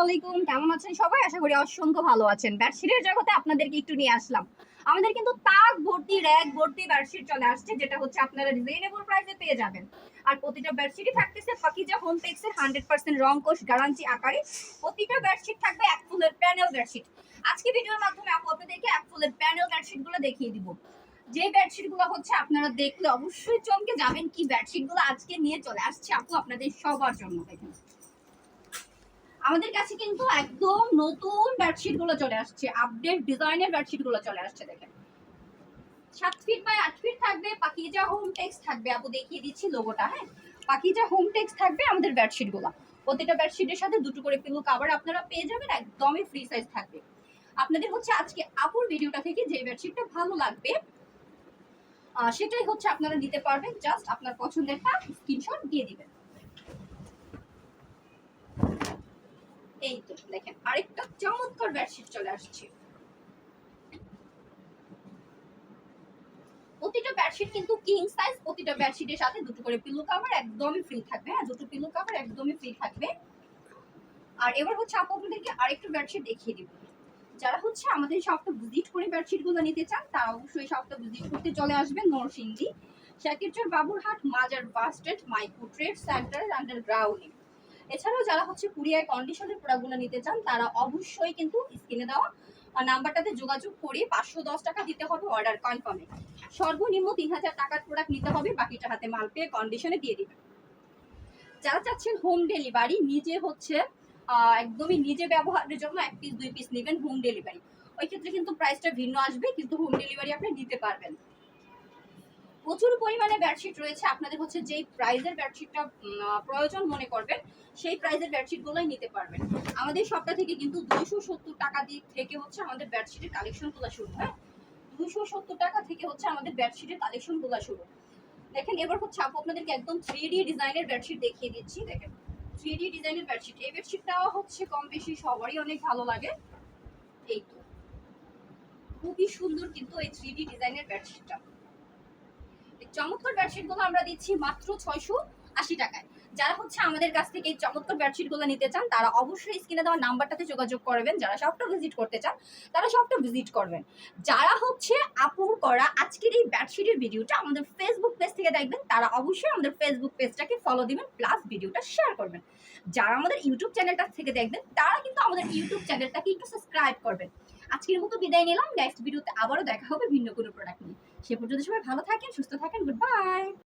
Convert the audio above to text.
আলাইকুম, কেমন আছেন সবাই? আশা করি অসংখ্য ভালো আছেন। বেডশিটের জগতে আপনাদেরকে একটু নিয়ে আসলাম। আমাদের কিন্তু তাক ভর্তি র‍্যাক ভর্তি বেডশিট চলে আসছে, যেটা হচ্ছে আপনারা রিজনেবল প্রাইসে পেয়ে যাবেন। আর প্রতিটা বেডশিটই থাকতেছে পাকিজা হোমটেক্সের 100% রং কোষ গ্যারান্টি আকারে। প্রতিটা বেডশিট থাকবে এক ফুলের প্যানেল বেডশিট। আজকে ভিডিওর মাধ্যমে আপু আপনাদেরকে এক ফুলের প্যানেল বেডশিটগুলো দেখিয়ে দিব। যে বেডশিটগুলো হচ্ছে আপনারা দেখলে অবশ্যই চমকে যাবেন কি বেডশিটগুলো আজকে নিয়ে চলে আসছে আপু আপনাদের সবার জন্য। দেখেন আমাদের কাছে কিন্তু একদম নতুন বেডশিট গুলো চলে আসছে, আপডেট ডিজাইনের বেডশিট গুলো চলে আসছে। দেখেন 7 ফিট বাই 8 ফিট থাকবে, পাকিজা হোমটেক্স থাকবে। আপু দেখিয়ে দিচ্ছি লোগোটা। হ্যাঁ, পাকিজা হোমটেক্স থাকবে আমাদের বেডশিট গুলো। প্রতিটা বেডশিটের সাথে দুটো করে পিলো কভার আপনারা পেয়ে যাবেন, একদমই ফ্রি সাইজ থাকবে। আপনাদের হচ্ছে আজকে আপুর ভিডিওটা থেকে যে বেডশিটটা ভালো লাগবে সেটাই হচ্ছে আপনারা নিতে পারবেন। জাস্ট আপনার পছন্দেরটা স্ক্রিনশট দিয়ে দিবেন। এই তো দেখেন আরেকটা চমৎকার বেডশিট চলে আসছে। প্রতিটা বেডশিট কিন্তু কিং সাইজ, প্রতিটা বেডশিটের সাথে দুটো করে পিলো কভার একদমই ফ্রি থাকবে। হ্যাঁ, দুটো পিলো কভার একদমই ফ্রি থাকবে। আর এবার হচ্ছে আপু আপনাদেরকে আরেকটা বেডশিট দেখিয়ে দিব। যারা হচ্ছে আমাদের শপটা ভিজিট করে বেডশিটগুলো নিতে চান তারা অবশ্যই শপটা ভিজিট করতে চলে আসবেন নরসিংদী শাকিরচর বাবুরহাট মাজার bus stand micro trade center আন্ডারগ্রাউন্ডে। এছাড়াও যারা হচ্ছে কুরিয়ার কন্ডিশনের প্রোডাক্টগুলো নিতে চান তারা অবশ্যই কিন্তু স্ক্রিনে দেওয়া নাম্বারটাতে যোগাযোগ করে 510 টাকা দিতে হবে অর্ডার কনফার্মে। সর্বনিম্ন 3000 টাকার প্রোডাক্ট নিতে হবে, বাকিটা হাতে মাল পেয়ে কন্ডিশনে দিয়ে দিবেন। যারা চাচ্ছেন হোম ডেলিভারি, নিজে হচ্ছে একদমই নিজে ব্যবহারের জন্য 1 পিস 2 পিস নেবেন হোম ডেলিভারি, ওই ক্ষেত্রে কিন্তু প্রাইসটা ভিন্ন আসবে, কিন্তু হোম ডেলিভারি আপনি নিতে পারবেন। প্রচুর পরিমাণে বেডশিট রয়েছে, আপনাদের হচ্ছে যেই প্রাইজের বেডশিটটা প্রয়োজন মনে করবেন সেই প্রাইজের বেডশিটগুলোই নিতে পারবেন। আমাদের সবটা থেকে কিন্তু 270 টাকা দিক থেকে হচ্ছে আমাদের বেডশিটের কালেকশনগুলো শুরু। হ্যাঁ, 270 টাকা থেকে হচ্ছে আমাদের বেডশিটের কালেকশনগুলো শুরু। দেখেন এবার হচ্ছে আপু আপনাদেরকে একদম 3D ডিজাইনের বেডশিট দেখিয়ে দিচ্ছি। দেখেন 3D ডিজাইনের বেডশিট, এই বেডশিটটাও হচ্ছে কম বেশি সবারই অনেক ভালো লাগে। এই তো খুবই সুন্দর কিন্তু এই 3D ডিজাইনের বেডশিটটা। চমৎকার বেডশিটগুলো আমরা দিচ্ছি মাত্র 680 টাকায়। যারা হচ্ছে আমাদের কাছ থেকে এই চমৎকার বেডশিটগুলো নিতে চান তারা অবশ্যই স্ক্রিনে দেওয়া নাম্বারটাতে যোগাযোগ করবেন। যারা শপটা ভিজিট করতে চান তারা শপটা ভিজিট করবেন। যারা হচ্ছে আপুর করা আজকের এই বেডশিটের ভিডিওটা আমাদের ফেসবুক পেজ থেকে দেখবেন তারা অবশ্যই আমাদের ফেসবুক পেজটাকে ফলো দিবেন, প্লাস ভিডিওটা শেয়ার করবেন। যারা আমাদের ইউটিউব চ্যানেলটা থেকে দেখবেন তারা কিন্তু আমাদের ইউটিউব চ্যানেলটাকে একটু সাবস্ক্রাইব করবেন। আজকের মতো বিদায় নিলাম, নেক্সট ভিডিওতে আবারও দেখা হবে ভিন্ন কোনো প্রোডাক্ট নিয়ে। সে পর্যন্ত সবাই ভালো থাকেন, সুস্থ থাকেন, গুড বাই।